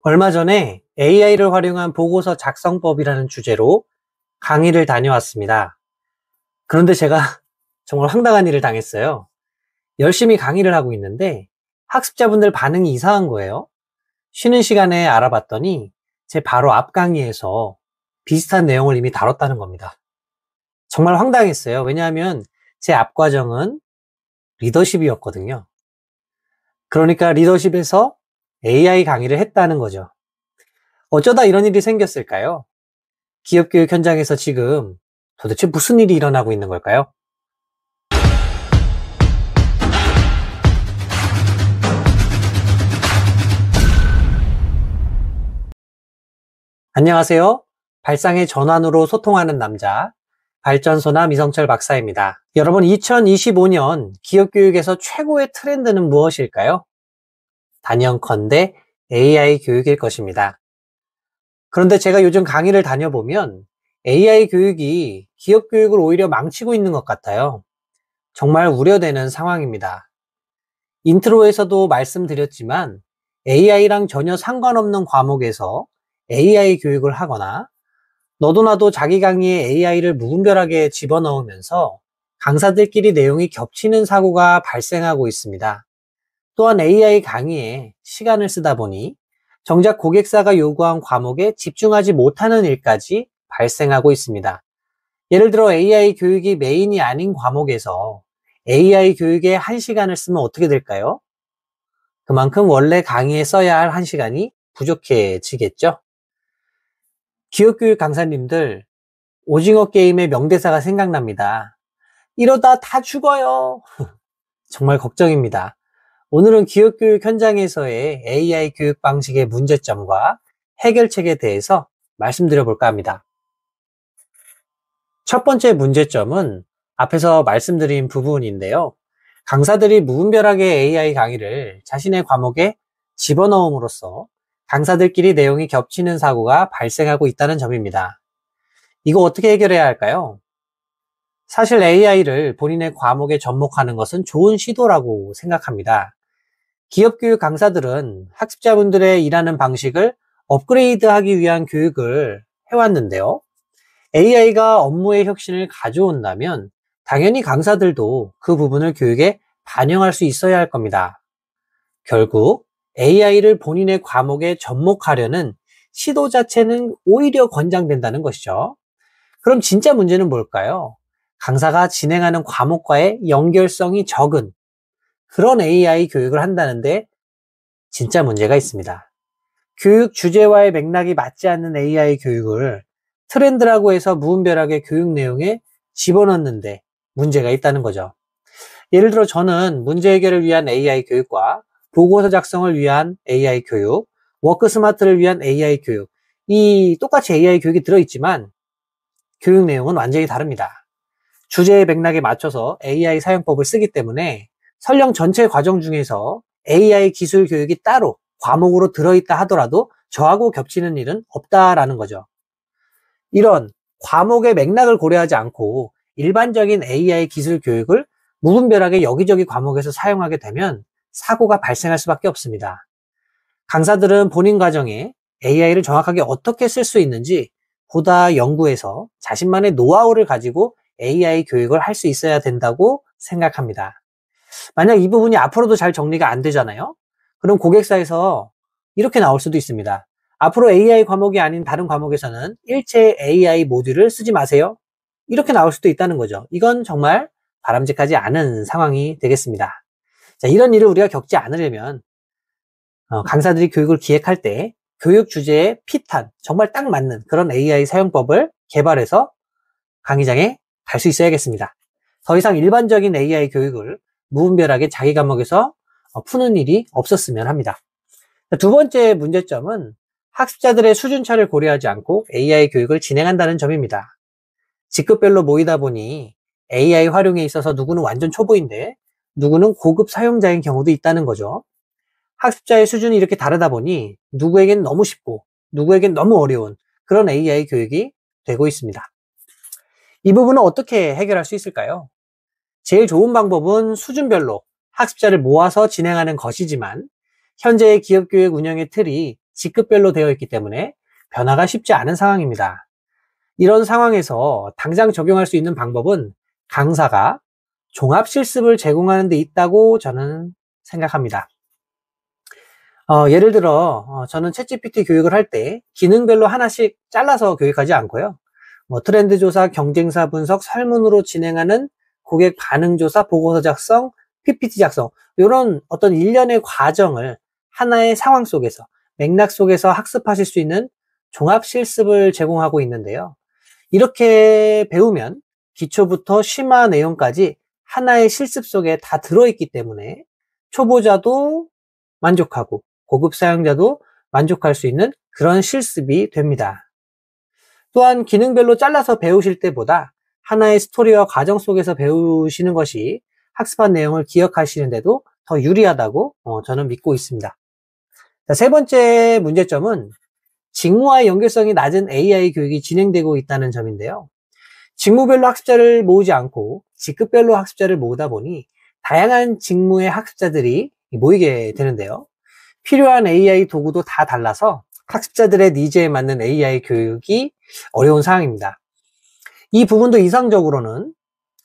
얼마 전에 AI를 활용한 보고서 작성법이라는 주제로 강의를 다녀왔습니다. 그런데 제가 정말 황당한 일을 당했어요. 열심히 강의를 하고 있는데 학습자분들 반응이 이상한 거예요. 쉬는 시간에 알아봤더니 제 바로 앞 강의에서 비슷한 내용을 이미 다뤘다는 겁니다. 정말 황당했어요. 왜냐하면 제 앞 과정은 리더십이었거든요. 그러니까 리더십에서 AI 강의를 했다는 거죠. 어쩌다 이런 일이 생겼을까요? 기업교육 현장에서 지금 도대체 무슨 일이 일어나고 있는 걸까요? 안녕하세요. 발상의 전환으로 소통하는 남자, 발전소나 미성철 박사입니다. 여러분, 2025년 기업교육에서 최고의 트렌드는 무엇일까요? 단연컨대 AI 교육일 것입니다. 그런데 제가 요즘 강의를 다녀보면 AI 교육이 기업 교육을 오히려 망치고 있는 것 같아요. 정말 우려되는 상황입니다. 인트로에서도 말씀드렸지만 AI랑 전혀 상관없는 과목에서 AI 교육을 하거나 너도 나도 자기 강의에 AI를 무분별하게 집어넣으면서 강사들끼리 내용이 겹치는 사고가 발생하고 있습니다. 또한 AI 강의에 시간을 쓰다 보니 정작 고객사가 요구한 과목에 집중하지 못하는 일까지 발생하고 있습니다. 예를 들어 AI 교육이 메인이 아닌 과목에서 AI 교육에 1시간을 쓰면 어떻게 될까요? 그만큼 원래 강의에 써야 할 1시간이 부족해지겠죠? 기업교육 강사님들, 오징어 게임의 명대사가 생각납니다. 이러다 다 죽어요. 정말 걱정입니다. 오늘은 기업교육 현장에서의 AI 교육 방식의 문제점과 해결책에 대해서 말씀드려 볼까 합니다. 첫 번째 문제점은 앞에서 말씀드린 부분인데요. 강사들이 무분별하게 AI 강의를 자신의 과목에 집어넣음으로써 강사들끼리 내용이 겹치는 사고가 발생하고 있다는 점입니다. 이거 어떻게 해결해야 할까요? 사실 AI를 본인의 과목에 접목하는 것은 좋은 시도라고 생각합니다. 기업교육 강사들은 학습자분들의 일하는 방식을 업그레이드하기 위한 교육을 해왔는데요. AI가 업무의 혁신을 가져온다면 당연히 강사들도 그 부분을 교육에 반영할 수 있어야 할 겁니다. 결국 AI를 본인의 과목에 접목하려는 시도 자체는 오히려 권장된다는 것이죠. 그럼 진짜 문제는 뭘까요? 강사가 진행하는 과목과의 연결성이 적은 그런 AI 교육을 한다는데 진짜 문제가 있습니다. 교육 주제와의 맥락이 맞지 않는 AI 교육을 트렌드라고 해서 무분별하게 교육 내용에 집어넣는데 문제가 있다는 거죠. 예를 들어 저는 문제 해결을 위한 AI 교육과 보고서 작성을 위한 AI 교육, 워크 스마트를 위한 AI 교육, 이 똑같이 AI 교육이 들어있지만 교육 내용은 완전히 다릅니다. 주제의 맥락에 맞춰서 AI 사용법을 쓰기 때문에 설령 전체 과정 중에서 AI 기술 교육이 따로 과목으로 들어있다 하더라도 저하고 겹치는 일은 없다라는 거죠. 이런 과목의 맥락을 고려하지 않고 일반적인 AI 기술 교육을 무분별하게 여기저기 과목에서 사용하게 되면 사고가 발생할 수밖에 없습니다. 강사들은 본인 과정에 AI를 정확하게 어떻게 쓸 수 있는지 보다 연구해서 자신만의 노하우를 가지고 AI 교육을 할 수 있어야 된다고 생각합니다. 만약 이 부분이 앞으로도 잘 정리가 안 되잖아요? 그럼 고객사에서 이렇게 나올 수도 있습니다. 앞으로 AI 과목이 아닌 다른 과목에서는 일체 AI 모듈을 쓰지 마세요. 이렇게 나올 수도 있다는 거죠. 이건 정말 바람직하지 않은 상황이 되겠습니다. 자, 이런 일을 우리가 겪지 않으려면 강사들이 교육을 기획할 때 교육 주제에 핏한 정말 딱 맞는 그런 AI 사용법을 개발해서 강의장에 갈 수 있어야겠습니다. 더 이상 일반적인 AI 교육을 무분별하게 자기 과목에서 푸는 일이 없었으면 합니다. 두 번째 문제점은 학습자들의 수준차를 고려하지 않고 AI 교육을 진행한다는 점입니다. 직급별로 모이다 보니 AI 활용에 있어서 누구는 완전 초보인데 누구는 고급 사용자인 경우도 있다는 거죠. 학습자의 수준이 이렇게 다르다 보니 누구에겐 너무 쉽고 누구에겐 너무 어려운 그런 AI 교육이 되고 있습니다. 이 부분은 어떻게 해결할 수 있을까요? 제일 좋은 방법은 수준별로 학습자를 모아서 진행하는 것이지만 현재의 기업교육 운영의 틀이 직급별로 되어 있기 때문에 변화가 쉽지 않은 상황입니다. 이런 상황에서 당장 적용할 수 있는 방법은 강사가 종합 실습을 제공하는 데 있다고 저는 생각합니다. 예를 들어 저는 챗GPT 교육을 할 때 기능별로 하나씩 잘라서 교육하지 않고요. 트렌드 조사, 경쟁사 분석, 설문으로 진행하는 고객 반응 조사, 보고서 작성, PPT 작성, 이런 어떤 일련의 과정을 하나의 상황 속에서, 맥락 속에서 학습하실 수 있는 종합 실습을 제공하고 있는데요. 이렇게 배우면 기초부터 심화 내용까지 하나의 실습 속에 다 들어있기 때문에 초보자도 만족하고 고급 사용자도 만족할 수 있는 그런 실습이 됩니다. 또한 기능별로 잘라서 배우실 때보다 하나의 스토리와 과정 속에서 배우시는 것이 학습한 내용을 기억하시는데도 더 유리하다고 저는 믿고 있습니다. 자, 세 번째 문제점은 직무와의 연결성이 낮은 AI 교육이 진행되고 있다는 점인데요. 직무별로 학습자를 모으지 않고 직급별로 학습자를 모으다 보니 다양한 직무의 학습자들이 모이게 되는데요. 필요한 AI 도구도 다 달라서 학습자들의 니즈에 맞는 AI 교육이 어려운 상황입니다. 이 부분도 이상적으로는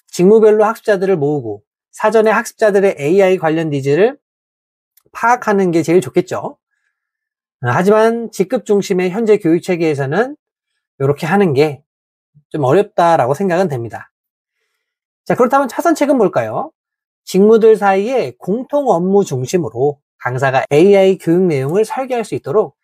직무별로 학습자들을 모으고 사전에 학습자들의 AI 관련 니즈를 파악하는 게 제일 좋겠죠. 하지만 직급 중심의 현재 교육 체계에서는 이렇게 하는 게 좀 어렵다라고 생각은 됩니다. 자, 그렇다면 차선책은 뭘까요? 직무들 사이에 공통 업무 중심으로 강사가 AI 교육 내용을 설계할 수 있도록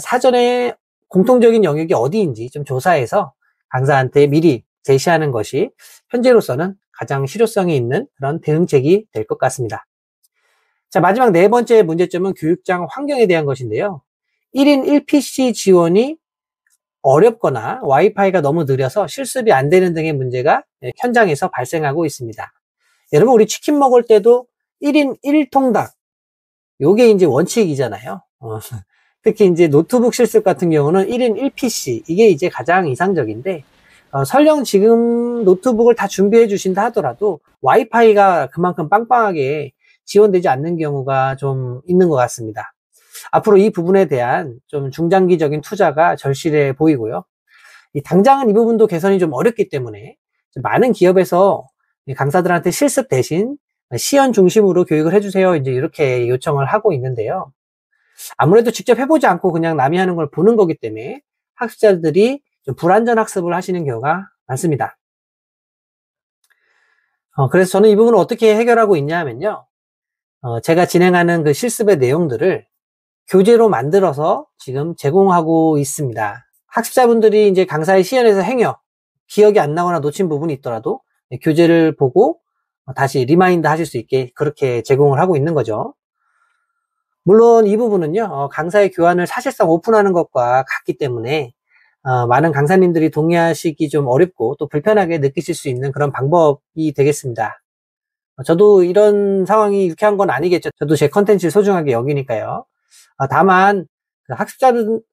사전에 공통적인 영역이 어디인지 좀 조사해서 강사한테 미리 제시하는 것이 현재로서는 가장 실효성이 있는 그런 대응책이 될 것 같습니다. 자, 마지막 네 번째 문제점은 교육장 환경에 대한 것인데요. 1인 1PC 지원이 어렵거나 와이파이가 너무 느려서 실습이 안 되는 등의 문제가 현장에서 발생하고 있습니다. 여러분, 우리 치킨 먹을 때도 1인 1통닭, 요게 이제 원칙이잖아요. 특히 이제 노트북 실습 같은 경우는 1인 1PC, 이게 이제 가장 이상적인데, 설령 지금 노트북을 다 준비해 주신다 하더라도 와이파이가 그만큼 빵빵하게 지원되지 않는 경우가 좀 있는 것 같습니다. 앞으로 이 부분에 대한 좀 중장기적인 투자가 절실해 보이고요. 당장은 이 부분도 개선이 좀 어렵기 때문에 많은 기업에서 강사들한테 실습 대신 시연 중심으로 교육을 해주세요. 이제 이렇게 요청을 하고 있는데요. 아무래도 직접 해보지 않고 그냥 남이 하는 걸 보는 거기 때문에 학습자들이 좀 불완전 학습을 하시는 경우가 많습니다. 그래서 저는 이 부분을 어떻게 해결하고 있냐 하면요. 제가 진행하는 그 실습의 내용들을 교재로 만들어서 지금 제공하고 있습니다. 학습자분들이 이제 강사의 시연에서 행여 기억이 안 나거나 놓친 부분이 있더라도 교재를 보고 다시 리마인드 하실 수 있게 그렇게 제공을 하고 있는 거죠. 물론 이 부분은요, 강사의 교환을 사실상 오픈하는 것과 같기 때문에 많은 강사님들이 동의하시기 좀 어렵고 또 불편하게 느끼실 수 있는 그런 방법이 되겠습니다. 저도 이런 상황이 유쾌한 건 아니겠죠. 저도 제 컨텐츠를 소중하게 여기니까요. 다만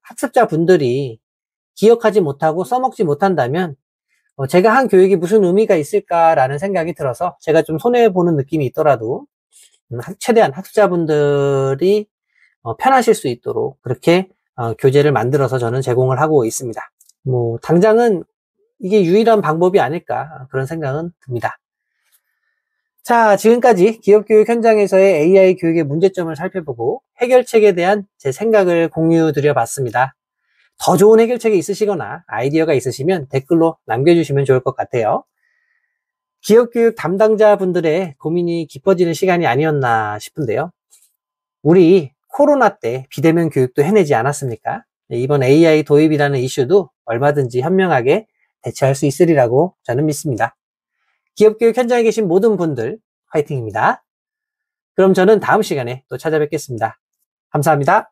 학습자분들이 기억하지 못하고 써먹지 못한다면 제가 한 교육이 무슨 의미가 있을까라는 생각이 들어서 제가 좀 손해보는 느낌이 있더라도 최대한 학습자분들이 편하실 수 있도록 그렇게 교재를 만들어서 저는 제공을 하고 있습니다. 당장은 이게 유일한 방법이 아닐까 그런 생각은 듭니다. 자, 지금까지 기업교육 현장에서의 AI 교육의 문제점을 살펴보고 해결책에 대한 제 생각을 공유 드려봤습니다. 더 좋은 해결책이 있으시거나 아이디어가 있으시면 댓글로 남겨주시면 좋을 것 같아요. 기업교육 담당자분들의 고민이 깊어지는 시간이 아니었나 싶은데요. 우리 코로나 때 비대면 교육도 해내지 않았습니까? 이번 AI 도입이라는 이슈도 얼마든지 현명하게 대처할 수 있으리라고 저는 믿습니다. 기업교육 현장에 계신 모든 분들 화이팅입니다. 그럼 저는 다음 시간에 또 찾아뵙겠습니다. 감사합니다.